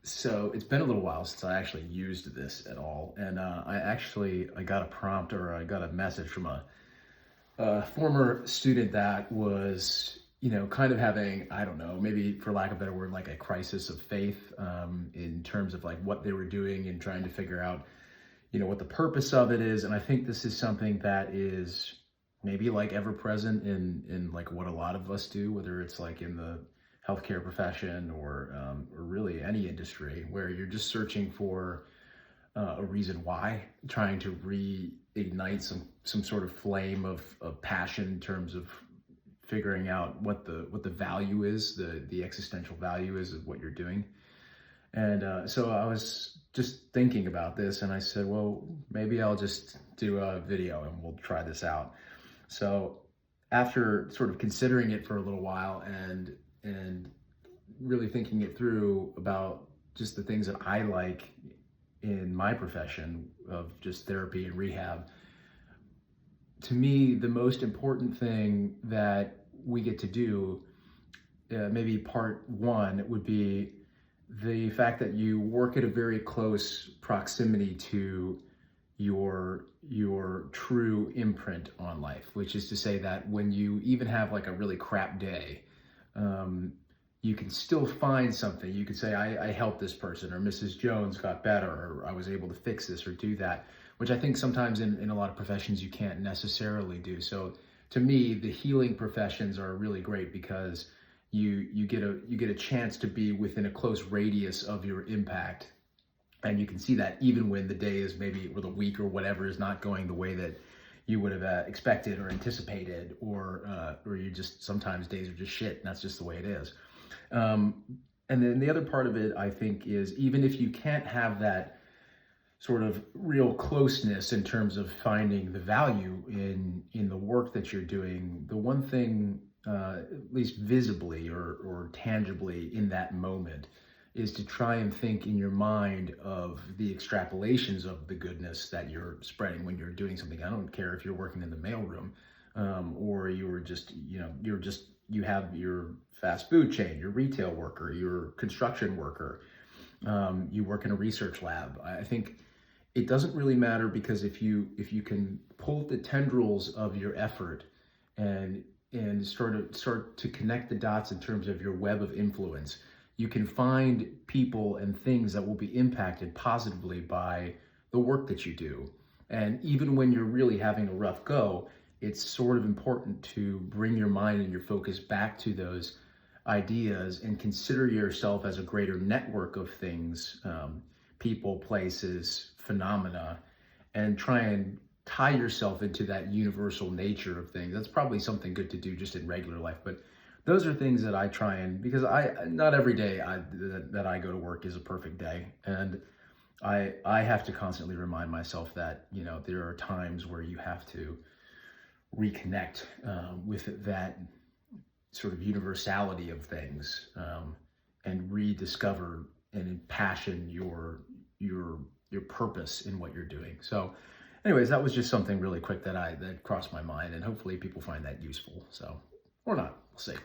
So it's been a little while since I actually used this at all, and I got a prompt, or I got a message from a former student that was, kind of having, I don't know, maybe for lack of a better word, like a crisis of faith, in terms of like what they were doing and trying to figure out, what the purpose of it is. And I think this is something that is maybe like ever present in like what a lot of us do, whether it's like in the healthcare profession or really any industry, where you're just searching for a reason why, trying to reignite some sort of flame of passion in terms of figuring out what the value is, the existential value is of what you're doing. And so I was just thinking about this, and I said, well, maybe I'll just do a video and we'll try this out. So after sort of considering it for a little while and really thinking it through about just the things that I like in my profession of just therapy and rehab, to me, the most important thing that we get to do, maybe part one, would be the fact that you work at a very close proximity to your true imprint on life, which is to say that when you even have like a really crap day, you can still find something. You could say, I helped this person, or Mrs. Jones got better, or I was able to fix this or do that, which I think sometimes in a lot of professions you can't necessarily do. So to me, the healing professions are really great because you get a chance to be within a close radius of your impact. And you can see that even when the day is maybe, or the week or whatever is not going the way that you would have expected or anticipated, or you just, sometimes days are just shit, and that's just the way it is. And then the other part of it, I think, is even if you can't have that sort of real closeness in terms of finding the value in the work that you're doing, the one thing, at least visibly or tangibly in that moment, is to try and think in your mind of the extrapolations of the goodness that you're spreading when you're doing something. I don't care if you're working in the mailroom, or you're just, you have your fast food chain, your retail worker, your construction worker, you work in a research lab. I think it doesn't really matter, because if you can pull the tendrils of your effort and start to connect the dots in terms of your web of influence, you can find people and things that will be impacted positively by the work that you do. And even when you're really having a rough go, it's sort of important to bring your mind and your focus back to those ideas and consider yourself as a greater network of things, people, places, phenomena, and try and tie yourself into that universal nature of things. That's probably something good to do just in regular life, but those are things that I try and, because not every day that I go to work is a perfect day. And I have to constantly remind myself that, there are times where you have to reconnect with that sort of universality of things, and rediscover and impassion your purpose in what you're doing. So anyways, that was just something really quick that crossed my mind, and hopefully people find that useful. So, or not, we'll see.